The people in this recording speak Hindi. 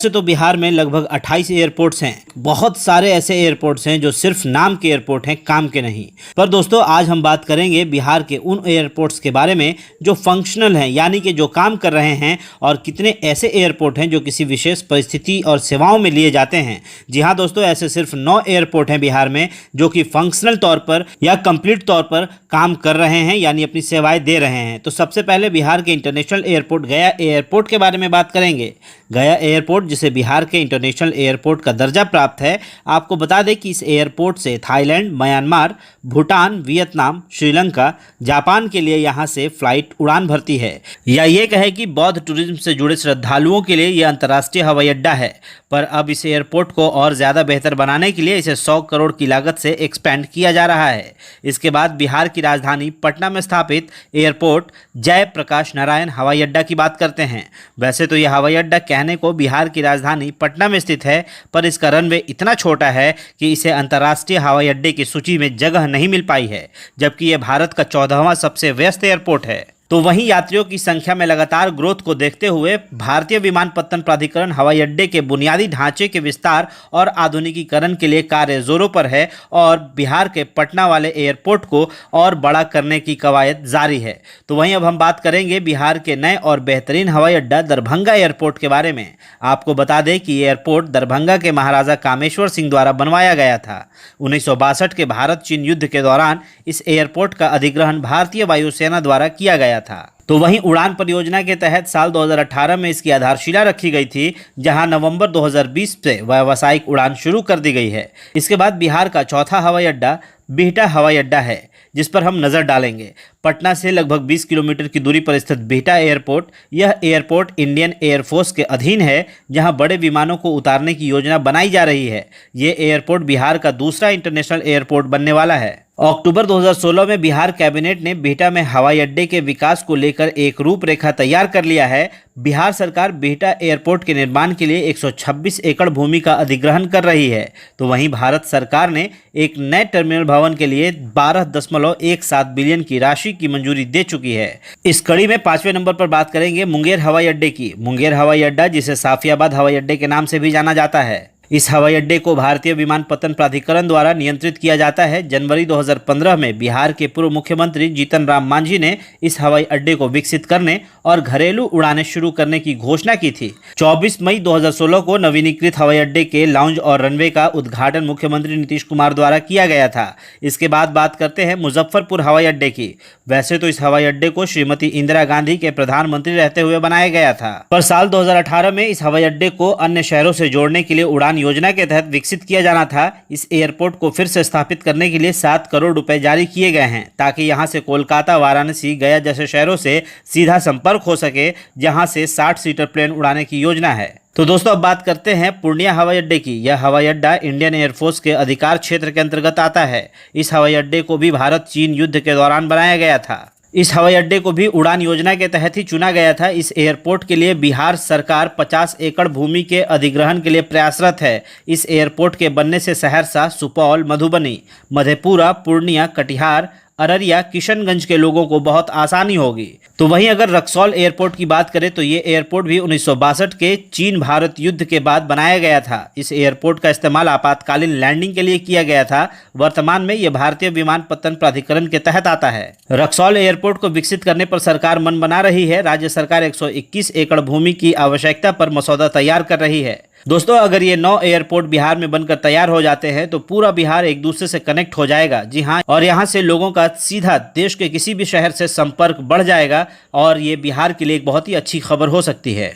से तो बिहार में लगभग 28 एयरपोर्ट्स हैं। बहुत सारे ऐसे एयरपोर्ट्स हैं जो सिर्फ नाम के एयरपोर्ट हैं, काम के नहीं। पर दोस्तों आज हम बात करेंगे बिहार के उन एयरपोर्ट्स के बारे में जो फंक्शनल हैं, यानी कि जो काम कर रहे हैं, और कितने ऐसे एयरपोर्ट हैं जो किसी विशेष परिस्थिति और सेवाओं में लिए जाते हैं। जी हाँ दोस्तों, ऐसे सिर्फ 9 एयरपोर्ट हैं बिहार में जो कि फंक्शनल तौर पर या कंप्लीट तौर पर काम कर रहे हैं, यानी अपनी सेवाएं दे रहे हैं। तो सबसे पहले बिहार के इंटरनेशनल एयरपोर्ट गया एयरपोर्ट के बारे में बात करेंगे। गया एयरपोर्ट, जिसे बिहार के इंटरनेशनल एयरपोर्ट का दर्जा प्राप्त है, आपको बता दें कि इस एयरपोर्ट से Thailand, Myanmar, Bhutan, Vietnam, Sri Lanka, Japan के लिए यहाँ से फ्लाइट उड़ान भरती है। या ये कहे कि बौद्ध टूरिज्म से जुड़े श्रद्धालुओं के लिए यह अंतर्राष्ट्रीय हवाई अड्डा है। पर अब इस एयरपोर्ट को और ज़्यादा बेहतर बनाने के लिए इसे 100 करोड़ की लागत से एक्सपेंड किया जा रहा है। इसके बाद बिहार की राजधानी पटना में स्थापित एयरपोर्ट जयप्रकाश नारायण हवाई अड्डा की बात करते हैं। वैसे तो यह हवाई अड्डा कहने को बिहार की राजधानी पटना में स्थित है, पर इसका रनवे इतना छोटा है कि इसे अंतर्राष्ट्रीय हवाई अड्डे की सूची में जगह नहीं मिल पाई है, जबकि यह भारत का 14वां सबसे व्यस्त एयरपोर्ट है। तो वहीं यात्रियों की संख्या में लगातार ग्रोथ को देखते हुए भारतीय विमानपत्तन प्राधिकरण हवाई अड्डे के बुनियादी ढांचे के विस्तार और आधुनिकीकरण के लिए कार्य जोरों पर है और बिहार के पटना वाले एयरपोर्ट को और बड़ा करने की कवायद जारी है। तो वहीं अब हम बात करेंगे बिहार के नए और बेहतरीन हवाई अड्डा दरभंगा एयरपोर्ट के बारे में। आपको बता दें कि एयरपोर्ट दरभंगा के महाराजा कामेश्वर सिंह द्वारा बनवाया गया था। 1962 के भारत चीन युद्ध के दौरान इस एयरपोर्ट का अधिग्रहण भारतीय वायुसेना द्वारा किया गया था। तो वहीं उड़ान परियोजना के तहत साल 2018 में इसकी आधारशिला रखी गई थी, जहां नवंबर 2020 से व्यावसायिक उड़ान शुरू कर दी गई है। इसके बाद बिहार का चौथा हवाई अड्डा बिहटा हवाई अड्डा है, जिस पर हम नज़र डालेंगे। पटना से लगभग 20 किलोमीटर की दूरी पर स्थित बिहटा एयरपोर्ट, यह एयरपोर्ट इंडियन एयरफोर्स के अधीन है, जहां बड़े विमानों को उतारने की योजना बनाई जा रही है। ये एयरपोर्ट बिहार का दूसरा इंटरनेशनल एयरपोर्ट बनने वाला है। अक्टूबर 2016 में बिहार कैबिनेट ने बिहटा में हवाई अड्डे के विकास को लेकर एक रूपरेखा तैयार कर लिया है। बिहार सरकार बिहटा एयरपोर्ट के निर्माण के लिए 126 एकड़ भूमि का अधिग्रहण कर रही है। तो वहीं भारत सरकार ने एक नए टर्मिनल भवन के लिए 12.17 बिलियन की राशि की मंजूरी दे चुकी है। इस कड़ी में 5वें नंबर पर बात करेंगे मुंगेर हवाई अड्डे की। मुंगेर हवाई अड्डा, जिसे साफियाबाद हवाई अड्डे के नाम से भी जाना जाता है, इस हवाई अड्डे को भारतीय विमानपत्तन प्राधिकरण द्वारा नियंत्रित किया जाता है। जनवरी 2015 में बिहार के पूर्व मुख्यमंत्री जीतन राम मांझी ने इस हवाई अड्डे को विकसित करने और घरेलू उड़ानें शुरू करने की घोषणा की थी। 24 मई 2016 को नवीनीकृत हवाई अड्डे के लाउंज और रनवे का उद्घाटन मुख्यमंत्री नीतीश कुमार द्वारा किया गया था। इसके बाद बात करते हैं मुजफ्फरपुर हवाई अड्डे की। वैसे तो इस हवाई अड्डे को श्रीमती इंदिरा गांधी के प्रधानमंत्री रहते हुए बनाया गया था, पर साल 2018 में इस हवाई अड्डे को अन्य शहरों से जोड़ने के लिए उड़ान योजना के तहत विकसित किया जाना था। इस एयरपोर्ट को फिर से स्थापित करने के लिए 7 करोड़ रुपए जारी किए गए हैं, ताकि यहां से कोलकाता, वाराणसी, गया जैसे शहरों से सीधा संपर्क हो सके, जहां से 60 सीटर प्लेन उड़ाने की योजना है। तो दोस्तों अब बात करते हैं पूर्णिया हवाई अड्डे की। यह हवाई अड्डा इंडियन एयरफोर्स के अधिकार क्षेत्र के अंतर्गत आता है। इस हवाई अड्डे को भी भारत चीन युद्ध के दौरान बनाया गया था। इस हवाई अड्डे को भी उड़ान योजना के तहत ही चुना गया था। इस एयरपोर्ट के लिए बिहार सरकार 50 एकड़ भूमि के अधिग्रहण के लिए प्रयासरत है। इस एयरपोर्ट के बनने से सहरसा, सुपौल, मधुबनी, मधेपुरा, पूर्णिया, कटिहार, अररिया, किशनगंज के लोगों को बहुत आसानी होगी। तो वहीं अगर रक्सौल एयरपोर्ट की बात करें तो ये एयरपोर्ट भी 1962 के चीन भारत युद्ध के बाद बनाया गया था। इस एयरपोर्ट का इस्तेमाल आपातकालीन लैंडिंग के लिए किया गया था। वर्तमान में यह भारतीय विमानपत्तन प्राधिकरण के तहत आता है। रक्सौल एयरपोर्ट को विकसित करने पर सरकार मन बना रही है। राज्य सरकार 121 एकड़ भूमि की आवश्यकता पर मसौदा तैयार कर रही है। दोस्तों अगर ये 9 एयरपोर्ट बिहार में बनकर तैयार हो जाते हैं तो पूरा बिहार एक दूसरे से कनेक्ट हो जाएगा। जी हाँ, और यहाँ से लोगों का सीधा देश के किसी भी शहर से संपर्क बढ़ जाएगा और ये बिहार के लिए एक बहुत ही अच्छी खबर हो सकती है।